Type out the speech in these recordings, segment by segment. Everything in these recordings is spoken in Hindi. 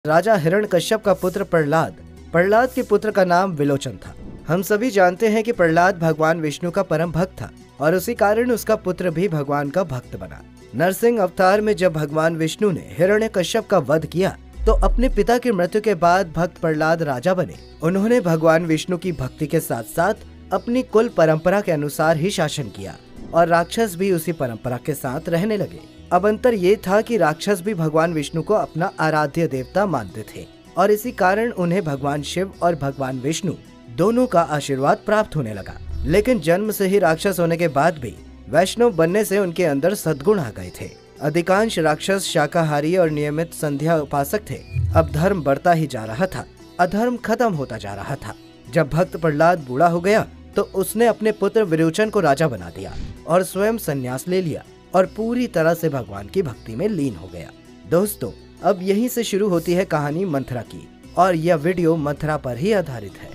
राजा हिरण्यकश्यप का पुत्र प्रहलाद। प्रहलाद के पुत्र का नाम विलोचन था। हम सभी जानते हैं कि प्रहलाद भगवान विष्णु का परम भक्त था और उसी कारण उसका पुत्र भी भगवान का भक्त बना। नरसिंह अवतार में जब भगवान विष्णु ने हिरण्यकश्यप का वध किया तो अपने पिता की मृत्यु के बाद भक्त प्रहलाद राजा बने। उन्होंने भगवान विष्णु की भक्ति के साथ साथ अपनी कुल परंपरा के अनुसार ही शासन किया और राक्षस भी उसी परंपरा के साथ रहने लगे। अब अंतर ये था कि राक्षस भी भगवान विष्णु को अपना आराध्य देवता मानते थे और इसी कारण उन्हें भगवान शिव और भगवान विष्णु दोनों का आशीर्वाद प्राप्त होने लगा। लेकिन जन्म से ही राक्षस होने के बाद भी वैष्णव बनने से उनके अंदर सद्गुण आ गए थे। अधिकांश राक्षस शाकाहारी और नियमित संध्या उपासक थे। अब धर्म बढ़ता ही जा रहा था, अधर्म खत्म होता जा रहा था। जब भक्त प्रहलाद बूढ़ा हो गया तो उसने अपने पुत्र विरोचन को राजा बना दिया और स्वयं संन्यास ले लिया और पूरी तरह से भगवान की भक्ति में लीन हो गया। दोस्तों, अब यहीं से शुरू होती है कहानी मंथरा की और यह वीडियो मंथरा पर ही आधारित है।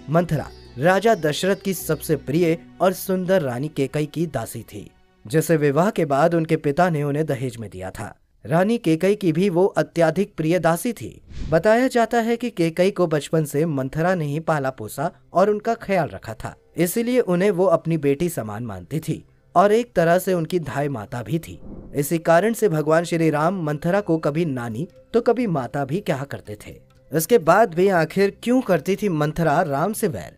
मंथरा राजा दशरथ की सबसे प्रिय और सुंदर रानी केकई की दासी थी, जिसे विवाह के बाद उनके पिता ने उन्हें दहेज में दिया था। रानी केकई की भी वो अत्यधिक प्रिय दासी थी। बताया जाता है कि केकई को बचपन से मंथरा ने ही पाला पोसा और उनका ख्याल रखा था, इसीलिए उन्हें वो अपनी बेटी समान मानती थी और एक तरह से उनकी धाय माता भी थी। इसी कारण से भगवान श्री राम मंथरा को कभी नानी तो कभी माता भी कहा करते थे। इसके बाद भी आखिर क्यों करती थी मंथरा राम से वैर?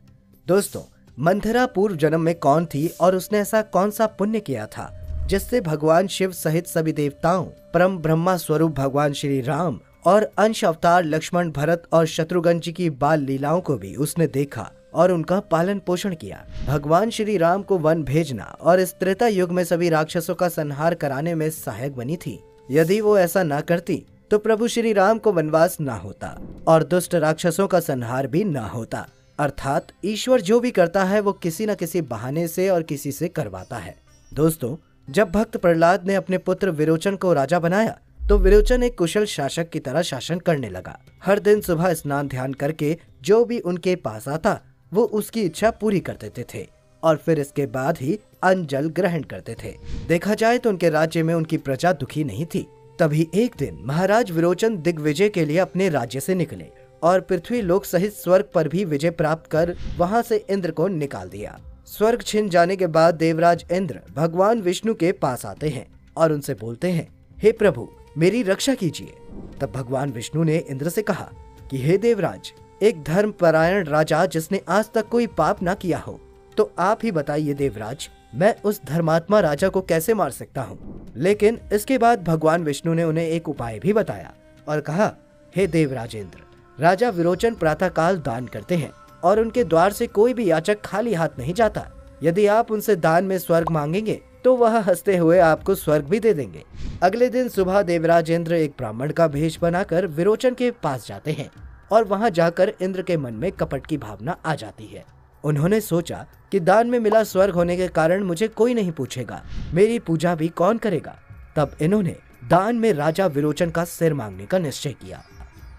दोस्तों, मंथरा पूर्व जन्म में कौन थी और उसने ऐसा कौन सा पुण्य किया था जिससे भगवान शिव सहित सभी देवताओं, परम ब्रह्मा स्वरूप भगवान श्री राम और अंश अवतार लक्ष्मण, भरत और शत्रुघ्न जी की बाल लीलाओं को भी उसने देखा और उनका पालन पोषण किया। भगवान श्री राम को वन भेजना और इस त्रेता युग में सभी राक्षसों का संहार कराने में सहायक बनी थी। यदि वो ऐसा न करती तो प्रभु श्री राम को वनवास न होता और दुष्ट राक्षसों का संहार भी न होता। अर्थात ईश्वर जो भी करता है वो किसी न किसी बहाने से और किसी से करवाता है। दोस्तों, जब भक्त प्रहलाद ने अपने पुत्र विरोचन को राजा बनाया तो विरोचन एक कुशल शासक की तरह शासन करने लगा। हर दिन सुबह स्नान ध्यान करके जो भी उनके पास आता वो उसकी इच्छा पूरी कर देते थे और फिर इसके बाद ही अन्न जल ग्रहण करते थे। देखा जाए तो उनके राज्य में उनकी प्रजा दुखी नहीं थी। तभी एक दिन महाराज विरोचन दिग्विजय के लिए अपने राज्य से निकले और पृथ्वी लोक सहित स्वर्ग पर भी विजय प्राप्त कर वहां से इंद्र को निकाल दिया। स्वर्ग छिन जाने के बाद देवराज इंद्र भगवान विष्णु के पास आते हैं और उनसे बोलते हैं, हे प्रभु, मेरी रक्षा कीजिए। तब भगवान विष्णु ने इंद्र से कहा कि हे देवराज, एक धर्मपरायण राजा जिसने आज तक कोई पाप ना किया हो, तो आप ही बताइए देवराज, मैं उस धर्मात्मा राजा को कैसे मार सकता हूँ। लेकिन इसके बाद भगवान विष्णु ने उन्हें एक उपाय भी बताया और कहा, हे देवराज इंद्र, राजा विरोचन प्रातः काल दान करते हैं और उनके द्वार से कोई भी याचक खाली हाथ नहीं जाता। यदि आप उनसे दान में स्वर्ग मांगेंगे तो वह हंसते हुए आपको स्वर्ग भी दे देंगे। अगले दिन सुबह देवराज इंद्र एक ब्राह्मण का भेष बनाकर विरोचन के पास जाते हैं और वहां जाकर इंद्र के मन में कपट की भावना आ जाती है। उन्होंने सोचा कि दान में मिला स्वर्ग होने के कारण मुझे कोई नहीं पूछेगा, मेरी पूजा भी कौन करेगा। तब इन्होंने दान में राजा विरोचन का सिर मांगने का निश्चय किया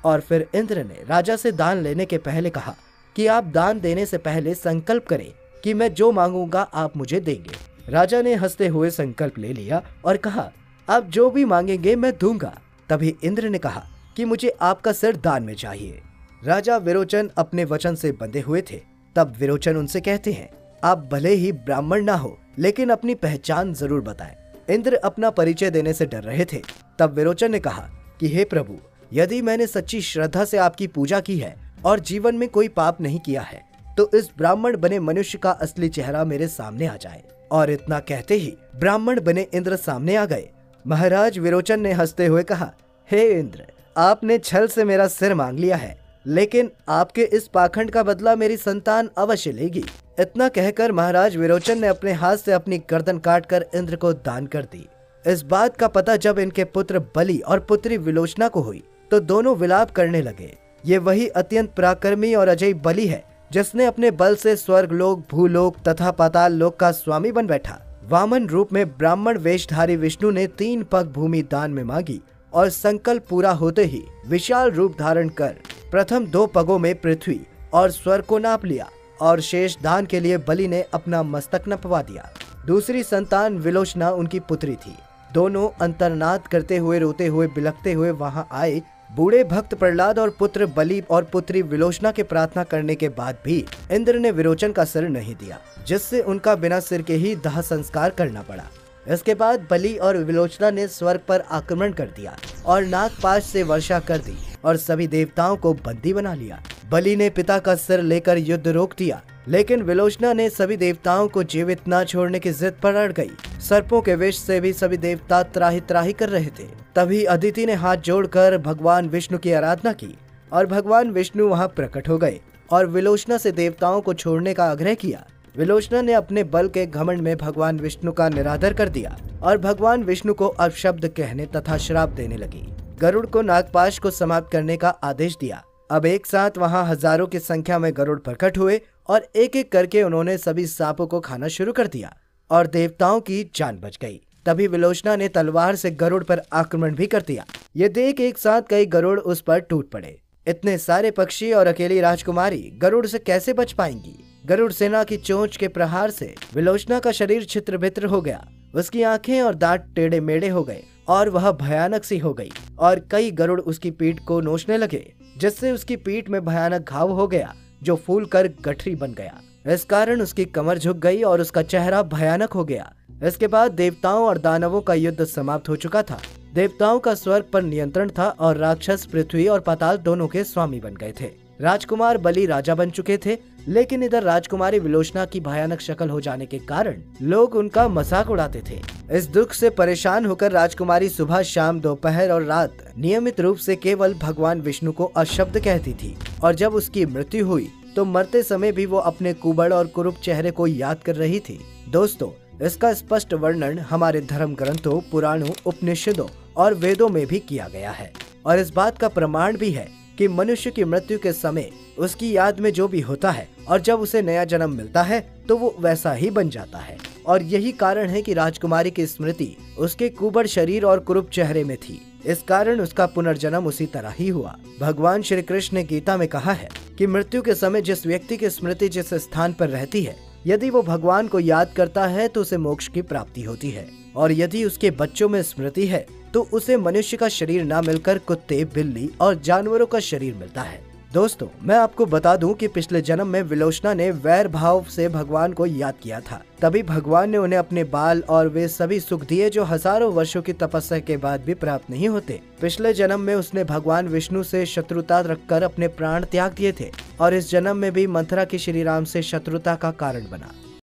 और फिर इंद्र ने राजा से दान लेने के पहले कहा कि आप दान देने से पहले संकल्प करें कि मैं जो मांगूंगा आप मुझे देंगे। राजा ने हंसते हुए संकल्प ले लिया और कहा, आप जो भी मांगेंगे मैं दूंगा। तभी इंद्र ने कहा कि मुझे आपका सिर दान में चाहिए। राजा विरोचन अपने वचन से बंधे हुए थे। तब विरोचन उनसे कहते हैं, आप भले ही ब्राह्मण ना हो लेकिन अपनी पहचान जरूर बताएं। इंद्र अपना परिचय देने से डर रहे थे। तब विरोचन ने कहा कि हे प्रभु, यदि मैंने सच्ची श्रद्धा से आपकी पूजा की है और जीवन में कोई पाप नहीं किया है तो इस ब्राह्मण बने मनुष्य का असली चेहरा मेरे सामने आ जाए। और इतना कहते ही ब्राह्मण बने इंद्र सामने आ गए। महाराज विरोचन ने हंसते हुए कहा, हे इंद्र, आपने छल से मेरा सिर मांग लिया है, लेकिन आपके इस पाखंड का बदला मेरी संतान अवश्य लेगी। इतना कहकर महाराज विरोचन ने अपने हाथ से अपनी गर्दन काटकर इंद्र को दान कर दी। इस बात का पता जब इनके पुत्र बलि और पुत्री विलोचना को हुई तो दोनों विलाप करने लगे। ये वही अत्यंत पराक्रमी और अजय बलि है जिसने अपने बल से स्वर्ग लोक, भूलोक तथा पाताल लोक का स्वामी बन बैठा। वामन रूप में ब्राह्मण वेशधारी विष्णु ने 3 पग भूमि दान में मांगी और संकल्प पूरा होते ही विशाल रूप धारण कर प्रथम 2 पगों में पृथ्वी और स्वर्ग को नाप लिया और शेष दान के लिए बलि ने अपना मस्तक नपवा दिया। दूसरी संतान विलोचना उनकी पुत्री थी। दोनों अंतर्नाद करते हुए, रोते हुए, बिलखते हुए वहां आए बूढ़े भक्त प्रहलाद और पुत्र बलि और पुत्री विलोचना के प्रार्थना करने के बाद भी इंद्र ने विरोचन का सिर नहीं दिया, जिससे उनका बिना सिर के ही दाह संस्कार करना पड़ा। इसके बाद बलि और विलोचना ने स्वर्ग पर आक्रमण कर दिया और नागपाश से वर्षा कर दी और सभी देवताओं को बंदी बना लिया। बलि ने पिता का सिर लेकर युद्ध रोक दिया, लेकिन विलोचना ने सभी देवताओं को जीवित न छोड़ने की जिद पर अड़ गई। सर्पों के विष से भी सभी देवता त्राही त्राही कर रहे थे। तभी अदिति ने हाथ जोड़कर भगवान विष्णु की आराधना की और भगवान विष्णु वहां प्रकट हो गए और विलोचना से देवताओं को छोड़ने का आग्रह किया। विलोचना ने अपने बल के घमंड में भगवान विष्णु का निरादर कर दिया और भगवान विष्णु को अपशब्द कहने तथा श्राप देने लगी। गरुड़ को नागपाश को समाप्त करने का आदेश दिया। अब एक साथ वहां हजारों की संख्या में गरुड़ प्रकट हुए और एक एक करके उन्होंने सभी सांपों को खाना शुरू कर दिया और देवताओं की जान बच गई। तभी विलोचना ने तलवार से गरुड़ पर आक्रमण भी कर दिया। ये देख एक साथ कई गरुड़ उस पर टूट पड़े। इतने सारे पक्षी और अकेली राजकुमारी गरुड़ से कैसे बच पाएंगी? गरुड़ सेना की चोंच के प्रहार से विलोचना का शरीर छित्र भित्र हो गया। उसकी आंखें और दांत टेढ़े मेढ़े हो गए और वह भयानक सी हो गई और कई गरुड़ उसकी पीठ को नोचने लगे, जिससे उसकी पीठ में भयानक घाव हो गया जो फूल कर गठरी बन गया। इस कारण उसकी कमर झुक गई और उसका चेहरा भयानक हो गया। इसके बाद देवताओं और दानवों का युद्ध समाप्त हो चुका था। देवताओं का स्वर्ग पर नियंत्रण था और राक्षस पृथ्वी और पाताल दोनों के स्वामी बन गए थे। राजकुमार बलि राजा बन चुके थे, लेकिन इधर राजकुमारी विलोचना की भयानक शक्ल हो जाने के कारण लोग उनका मजाक उड़ाते थे। इस दुख से परेशान होकर राजकुमारी सुबह शाम दोपहर और रात नियमित रूप से केवल भगवान विष्णु को अपशब्द कहती थी और जब उसकी मृत्यु हुई तो मरते समय भी वो अपने कुबड़ और कुरूप चेहरे को याद कर रही थी। दोस्तों, इसका स्पष्ट वर्णन हमारे धर्म ग्रंथों, पुराणों, उपनिषदों और वेदों में भी किया गया है और इस बात का प्रमाण भी है कि मनुष्य की मृत्यु के समय उसकी याद में जो भी होता है और जब उसे नया जन्म मिलता है तो वो वैसा ही बन जाता है। और यही कारण है कि राजकुमारी की स्मृति उसके कुबड़ शरीर और कुरूप चेहरे में थी। इस कारण उसका पुनर्जन्म उसी तरह ही हुआ। भगवान श्री कृष्ण ने गीता में कहा है कि मृत्यु के समय जिस व्यक्ति की स्मृति जिस स्थान पर रहती है, यदि वो भगवान को याद करता है तो उसे मोक्ष की प्राप्ति होती है, और यदि उसके बच्चों में स्मृति है तो उसे मनुष्य का शरीर ना मिलकर कुत्ते, बिल्ली और जानवरों का शरीर मिलता है। दोस्तों, मैं आपको बता दूं कि पिछले जन्म में विलोचना ने वैर भाव से भगवान को याद किया था, तभी भगवान ने उन्हें अपने बाल और वे सभी सुख दिए जो हजारों वर्षों की तपस्या के बाद भी प्राप्त नहीं होते। पिछले जन्म में उसने भगवान विष्णु से शत्रुता रखकर अपने प्राण त्याग दिए थे और इस जन्म में भी मंथरा की श्री राम से शत्रुता का कारण बना।